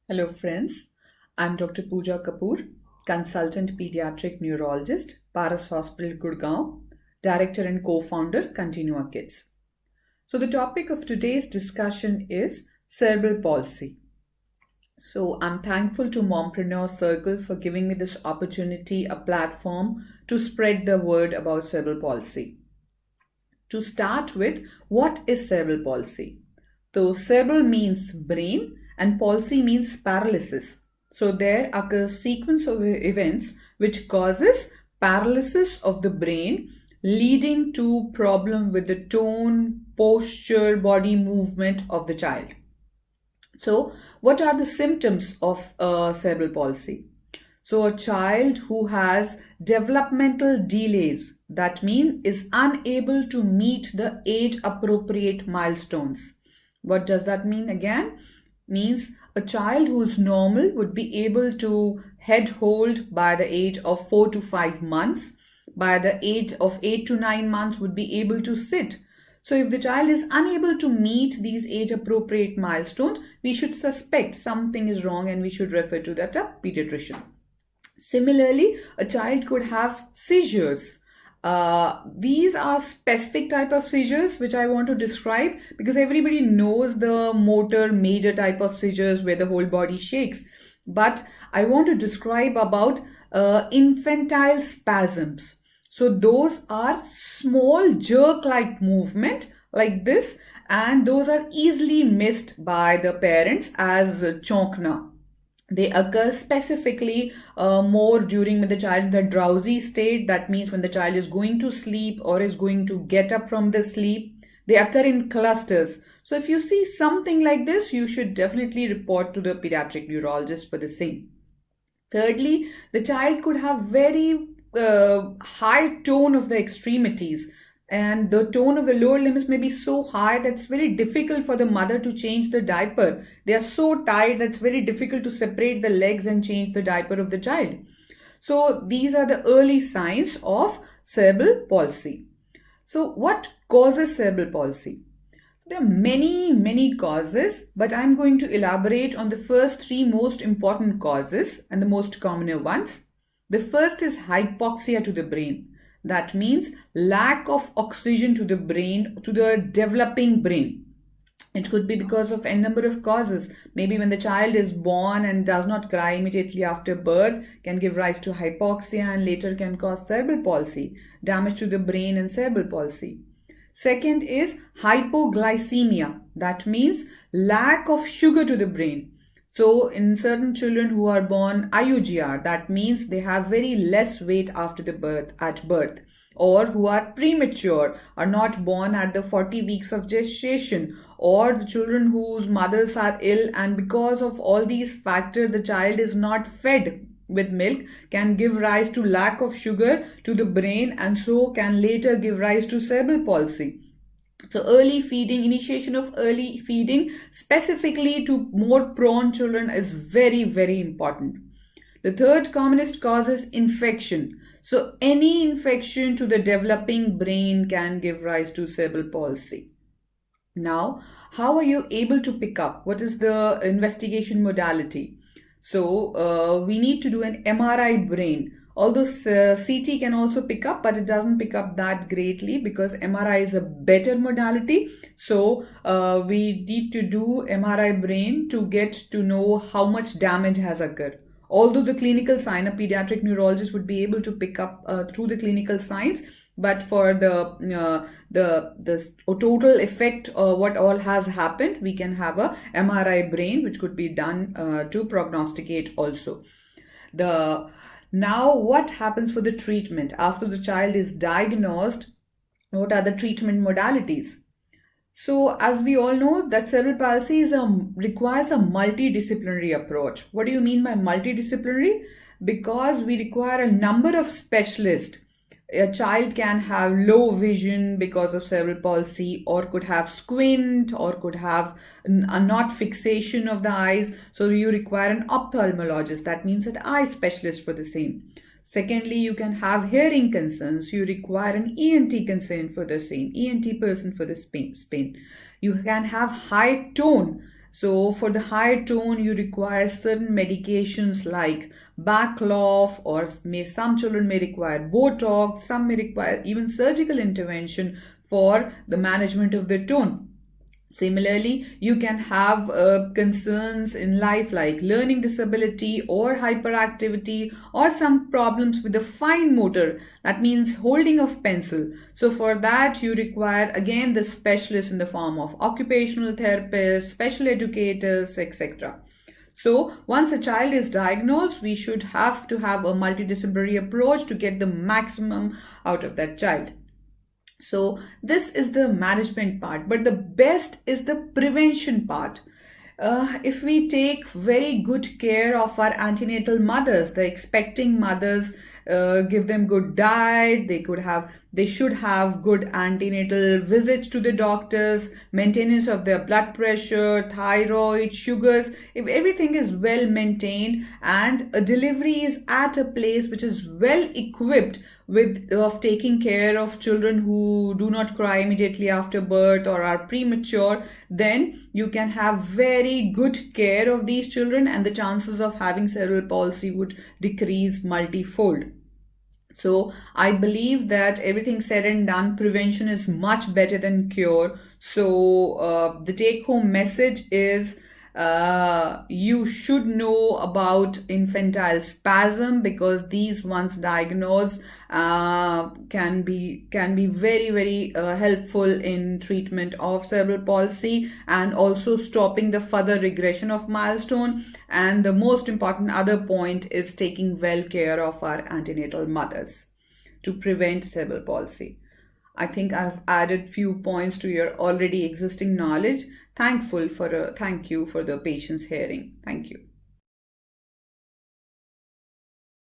Hello, friends. I'm Dr. Pooja Kapoor, consultant pediatric neurologist, Paras Hospital, Gurgaon, director and co founder, Continua Kids. So, the topic of today's discussion is cerebral palsy. So, I'm thankful to Mompreneur Circle for giving me this opportunity, a platform to spread the word about cerebral palsy. To start with, what is cerebral palsy? So, cerebral means brain and palsy means paralysis. So, there occurs sequence of events which causes paralysis of the brain, leading to problem with the tone, posture, body movement of the child. So, what are the symptoms of cerebral palsy? So, a child who has developmental delays, that means is unable to meet the age appropriate milestones. What does that mean again? Means a child who is normal would be able to head hold by the age of 4 to 5 months. By the age of 8 to 9 months would be able to sit. So if the child is unable to meet these age appropriate milestones, we should suspect something is wrong and we should refer to that a pediatrician. Similarly, a child could have seizures. These are specific type of seizures which I want to describe because everybody knows the motor major type of seizures where the whole body shakes. But I want to describe about infantile spasms. So those are small jerk-like movement like this, and those are easily missed by the parents as chonkna. They occur specifically more during when the child in the drowsy state. That means when the child is going to sleep or is going to get up from the sleep. They occur in clusters. So if you see something like this, you should definitely report to the pediatric neurologist for the same. Thirdly, the child could have very high tone of the extremities, and the tone of the lower limbs may be so high that it's very difficult for the mother to change the diaper. They are so tight that it's very difficult to separate the legs and change the diaper of the child. So these are the early signs of cerebral palsy. So what causes cerebral palsy? There are many causes, but I'm going to elaborate on the first three most important causes and the most common ones. The first is hypoxia to the brain. That means lack of oxygen to the brain, to the developing brain. It could be because of a number of causes. Maybe when the child is born and does not cry immediately after birth, can give rise to hypoxia and later can cause cerebral palsy, damage to the brain and cerebral palsy. Second is hypoglycemia. That means lack of sugar to the brain. So in certain children who are born IUGR, that means they have very less weight after the at birth, or who are premature, are not born at the 40 weeks of gestation, or the children whose mothers are ill and because of all these factors the child is not fed with milk, can give rise to lack of sugar to the brain and so can later give rise to cerebral palsy. So early feeding, initiation of early feeding specifically to more prone children is very important. The third commonest cause is infection. So any infection to the developing brain can give rise to cerebral palsy. Now, how are you able to pick up? What is the investigation modality? So we need to do an MRI brain. Although CT can also pick up, but it doesn't pick up that greatly because MRI is a better modality. So we need to do MRI brain to get to know how much damage has occurred. Although the clinical sign, a pediatric neurologist would be able to pick up through the clinical signs, but for the total effect, what all has happened, we can have a MRI brain, which could be done to prognosticate also. Now, what happens for the treatment after the child is diagnosed? What are the treatment modalities? So, as we all know, that cerebral palsy requires a multidisciplinary approach. What do you mean by multidisciplinary? Because we require a number of specialists. A child can have low vision because of cerebral palsy, or could have squint, or could have a not fixation of the eyes. So you require an ophthalmologist, that means an eye specialist for the same. Secondly, you can have hearing concerns. You require an ENT concern for the same, ENT person for the pain. You can have high tone. So for the higher tone, you require certain medications like Baclofen, or some children may require Botox, some may require even surgical intervention for the management of the tone. Similarly, you can have concerns in life like learning disability or hyperactivity, or some problems with the fine motor, that means holding of pencil. So for that you require again the specialist in the form of occupational therapists, special educators, etc. So once a child is diagnosed, we should have to have a multidisciplinary approach to get the maximum out of that child. So this is the management part, but the best is the prevention part. If we take very good care of our antenatal mothers, the expecting mothers, give them good diet, they should have good antenatal visits to the doctors, maintenance of their blood pressure, thyroid, sugars. If everything is well maintained and a delivery is at a place which is well equipped with of taking care of children who do not cry immediately after birth or are premature, then you can have very good care of these children, and the chances of having cerebral palsy would decrease multifold. So I believe that everything said and done, prevention is much better than cure. So the take home message is, you should know about infantile spasm, because these once diagnosed can be very helpful in treatment of cerebral palsy, and also stopping the further regression of milestone. And the most important other point is taking well care of our antenatal mothers to prevent cerebral palsy. I think I've added few points to your already existing knowledge. Thank you for the patience hearing. Thank you.